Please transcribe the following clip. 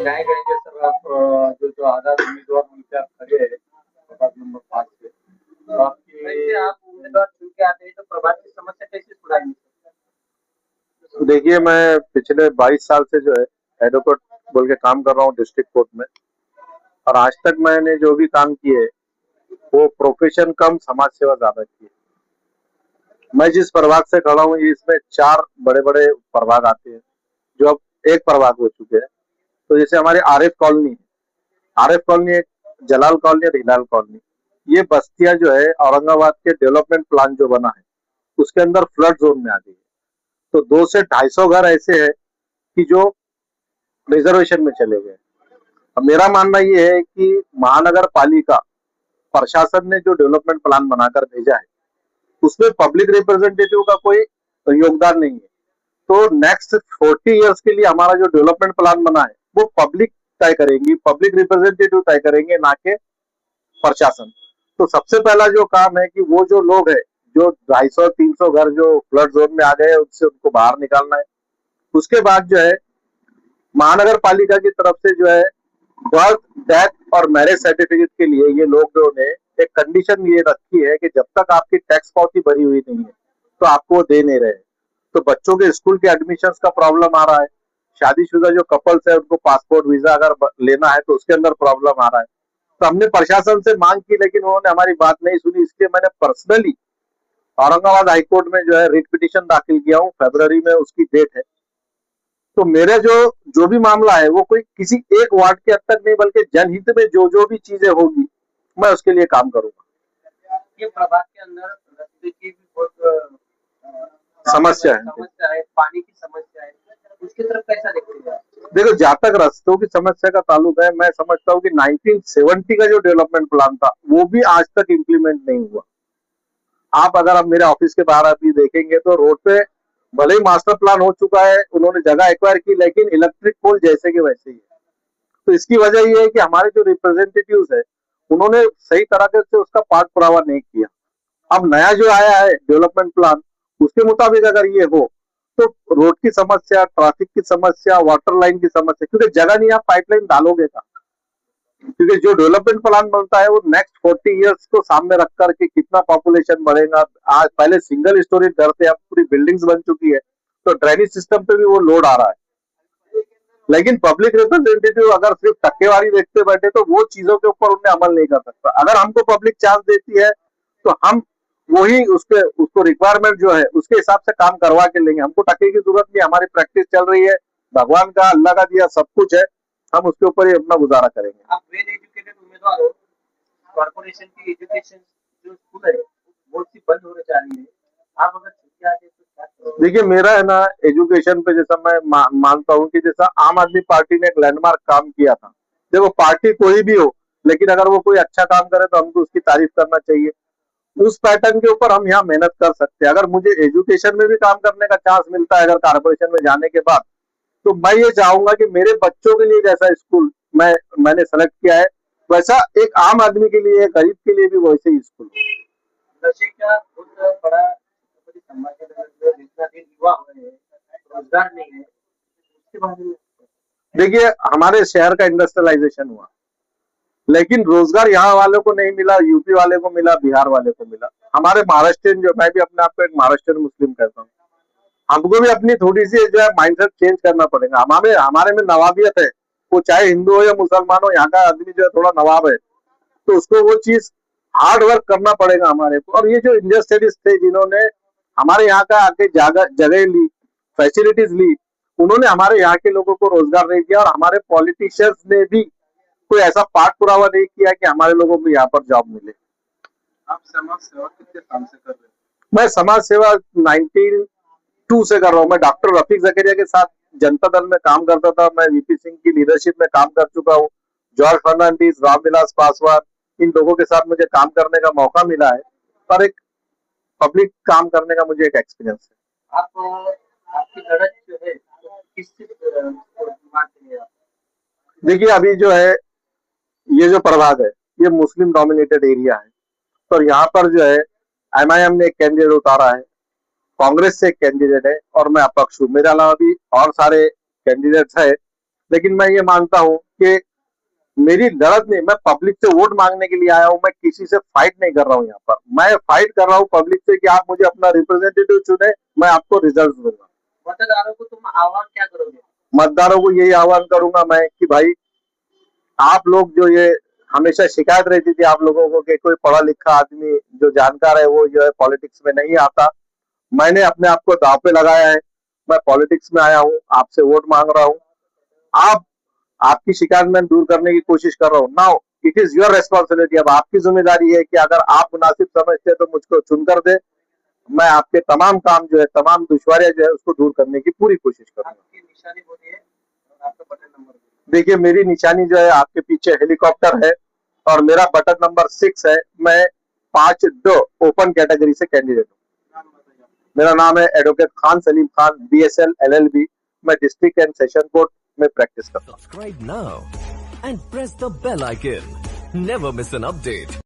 न्याय करेंगे सर आप जो आजाद उम्मीदवार बन के आप खड़े हैं प्रभाग नंबर 5 से, तो आपकी वैसे आप उम्मीदवार चुन के आते हैं तो प्रभाग की समस्या कैसे सुधारेंगे? देखिए, मैं पिछले 22 साल से जो है एडवोकेट बोल के काम कर रहा हूँ डिस्ट्रिक्ट कोर्ट में। और आज तक मैंने जो भी काम किए वो प्रोफेशन कम समाज सेवा ज्यादा की है। मैं जिस प्रभाग से खड़ा हूँ इसमें 4 बड़े बड़े प्रभाग आते हैं जो अब एक प्रभाग हो चुके हैं। तो जैसे हमारे आरिफ कॉलोनी है, आरिफ कॉलोनी एक, जलाल कॉलोनी और हिलाल कॉलोनी, ये बस्तियां जो है औरंगाबाद के डेवलपमेंट प्लान जो बना है उसके अंदर फ्लड जोन में आ गई है। तो 200 से 250 घर ऐसे है कि जो रिजर्वेशन में चले गए। अब मेरा मानना ये है कि महानगर पालिका प्रशासन ने जो डेवलपमेंट प्लान बनाकर भेजा है उसमें पब्लिक रिप्रेजेंटेटिव का कोई योगदान नहीं है। तो नेक्स्ट 40 इयर्स के लिए हमारा जो डेवलपमेंट प्लान बना है वो पब्लिक तय करेंगी, पब्लिक रिप्रेजेंटेटिव तय करेंगे, ना कि प्रशासन। तो सबसे पहला जो काम है कि वो जो लोग है जो 250-300 घर जो फ्लड जोन में आ गए उससे उनको बाहर निकालना है। उसके बाद जो है महानगर पालिका की तरफ से जो है बर्थ, डेथ और मैरिज सर्टिफिकेट के लिए ये लोगों ने एक कंडीशन ये रखी है कि जब तक आपकी टैक्स पावती भरी हुई नहीं है तो आपको दे नहीं रहे। तो बच्चों के स्कूल के एडमिशन का प्रॉब्लम आ रहा है, शादीशुदा जो कपल्स है उनको पासपोर्ट वीजा अगर लेना है तो उसके अंदर प्रॉब्लम आ रहा है। तो हमने प्रशासन से मांग की लेकिन उन्होंने हमारी बात नहीं सुनी, इसलिए मैंने पर्सनली औरंगाबाद हाईकोर्ट में जो है रिट पिटीशन दाखिल किया हूँ। फरवरी में उसकी डेट है। तो मेरे जो जो भी मामला है वो कोई किसी एक वार्ड के हद तक नहीं बल्कि जनहित में जो जो भी चीजें होगी मैं उसके लिए काम करूंगा। ये प्रभाग के अंदर रास्ते की भी बहुत समस्या है, पानी की समस्या है, उसकी तरफ कैसा देखते हैं? देखो, जहां तक रास्तों की समस्या का ताल्लुक है मैं समझता हूँ कि 1970 का जो डेवलपमेंट प्लान था वो भी आज तक इम्प्लीमेंट नहीं हुआ। आप अगर आप मेरे ऑफिस के बाहर अभी देखेंगे तो रोड पे भले ही मास्टर प्लान हो चुका है, उन्होंने जगह एक्वायर की, लेकिन इलेक्ट्रिक पोल जैसे के वैसे ही है। तो इसकी वजह ये है कि हमारे जो रिप्रेजेंटेटिव्स है उन्होंने सही तरह से उसका पाठ पुरावा नहीं किया। अब नया जो आया है डेवलपमेंट प्लान उसके मुताबिक अगर ये हो तो रोड की समस्या, ट्रैफिक की समस्या, वाटर लाइन की समस्या, क्योंकि जगह नहीं, आप पाइपलाइन डालोगे कहाँ? क्योंकि जो डेवलपमेंट प्लान बनता है वो नेक्स्ट 40 इयर्स को सामने रख करके कितना पॉपुलेशन बढ़ेगा। आज पहले सिंगल स्टोरी घर थे, अब पूरी बिल्डिंग्स बन चुकी है, तो ड्रेनेज सिस्टम पे भी वो लोड आ रहा है। लेकिन पब्लिक रिप्रेजेंटेटिव अगर सिर्फ टक्केवारी देखते बैठे तो वो चीजों के ऊपर उन्हें अमल नहीं कर सकता। अगर हमको पब्लिक चांस देती है तो हम वही उसको रिक्वायरमेंट जो है उसके हिसाब से काम करवा के लेंगे। हमको टक्के की जरूरत नहीं, हमारी प्रैक्टिस चल रही है, भगवान का अल्लाह का दिया सब कुछ है, हम उसके ऊपर ही अपना गुजारा करेंगे। आप वेल एजुकेटेड उम्मीदवार हो, कॉर्पोरेशन की एजुकेशन जो स्कूल है बहुत सी बंद होने जा रही है, आप अगर छुट्टी आते तो क्या करोगे? देखिए, मेरा है ना एजुकेशन पे जैसा मैं मानता हूँ कि जैसा आम आदमी पार्टी ने एक लैंडमार्क काम किया था। देखो, पार्टी कोई भी हो लेकिन अगर वो कोई अच्छा काम करे तो हमको उसकी तारीफ करना चाहिए। उस पैटर्न के ऊपर हम यहाँ मेहनत कर सकते हैं। अगर मुझे एजुकेशन में भी काम करने का चांस मिलता है अगर कारपोरेशन में जाने के बाद, तो मैं ये चाहूंगा कि मेरे बच्चों के लिए जैसा स्कूल मैंने सेलेक्ट किया है वैसा एक आम आदमी के लिए, गरीब के लिए भी वैसे ही स्कूल। नशे का बहुत बड़ा समाज में जितना भी युवा हो रहे हैं, रोजगार नहीं है, उसके बारे में देखिए, हमारे शहर का इंडस्ट्रियलाइजेशन हुआ लेकिन रोजगार यहाँ वालों को नहीं मिला, यूपी वाले को मिला, बिहार वाले को मिला। हमारे महाराष्ट्रियन, जो मैं भी अपने आप को एक महाराष्ट्रियन मुस्लिम कहता हूँ, हमको भी अपनी थोड़ी सी जो है माइंडसेट चेंज करना पड़ेगा। हमारे हमारे में नवाबियत है, वो चाहे हिंदू हो या मुसलमान हो, यहाँ का आदमी जो है थोड़ा नवाब है, तो उसको वो चीज हार्ड वर्क करना पड़ेगा हमारे को। और ये जो इंडियन स्टडीज थे जिन्होंने हमारे यहाँ का आके जगह ली, फैसिलिटीज ली, उन्होंने हमारे यहाँ के लोगों को रोजगार नहीं दिया। और हमारे पॉलिटिशियंस ने भी कोई ऐसा पाठ पुरावा नहीं किया कि हमारे लोगों को यहाँ पर जॉब मिले। आप समाज सेवा कितने साल से कर रहे हैं? मैं समाज सेवा 1992 से कर रहा हूँ। मैं डॉक्टर रफीक जकरिया के साथ जनता दल में काम करता था, मैं वीपी सिंह की लीडरशिप में काम कर चुका हूँ, जॉर्ज फर्नांडिस, रामविलास पासवान, इन लोगों के साथ मुझे काम करने का मौका मिला है। पर एक पब्लिक काम करने का मुझे एक एक्सपीरियंस है। आपकी लड़त जो है किस मानते हैं आप? देखिए, अभी जो है ये जो प्रभाग है ये मुस्लिम डोमिनेटेड एरिया है, तो यहाँ पर जो है एमआईएम ने एक कैंडिडेट उतारा है, कांग्रेस से एक कैंडिडेट है और मैं अपक्ष हूँ। मेरे अलावा भी और सारे कैंडिडेट्स है लेकिन मैं ये मानता हूं कि मेरी लड़त नहीं, मैं पब्लिक से वोट मांगने के लिए आया हूं, मैं किसी से फाइट नहीं कर रहा हूं। यहाँ पर मैं फाइट कर रहा हूं पब्लिक से कि आप मुझे अपना रिप्रेजेंटेटिव चुने, मैं आपको रिजल्ट दूंगा। मतदारों को तुम आह्वान क्या करोगे? मतदारों को यही आह्वान करूंगा मैं कि भाई आप लोग जो ये हमेशा शिकायत रहती थी आप लोगों को कि कोई पढ़ा लिखा आदमी जो जानकार है वो जो है पॉलिटिक्स में नहीं आता, मैंने अपने आप को दांव पे लगाया है, मैं पॉलिटिक्स में आया हूँ, आपसे वोट मांग रहा हूँ। आप आपकी शिकायत मैं दूर करने की कोशिश कर रहा हूँ। Now it is your responsibility, अब आपकी जिम्मेदारी है कि अगर आप मुनासिब समझते हैं तो मुझको चुनकर दे, मैं आपके तमाम काम जो है, तमाम दुश्वारियां जो है उसको दूर करने की पूरी कोशिश करूंगा। आपकी निशानी बोलिए और आपका बटन नंबर बोलिए। देखिए मेरी निशानी जो है आपके पीछे हेलीकॉप्टर है और मेरा बटन नंबर 6 है। मैं 5 ओपन कैटेगरी से कैंडिडेट हूँ। नाम बताइए आपका। मेरा नाम है advocate Khan Salim Khan, BSL LLB। मैं डिस्ट्रिक्ट एंड सेशन कोर्ट में प्रैक्टिस करता हूँ। Subscribe now and press the bell icon. Never miss an update.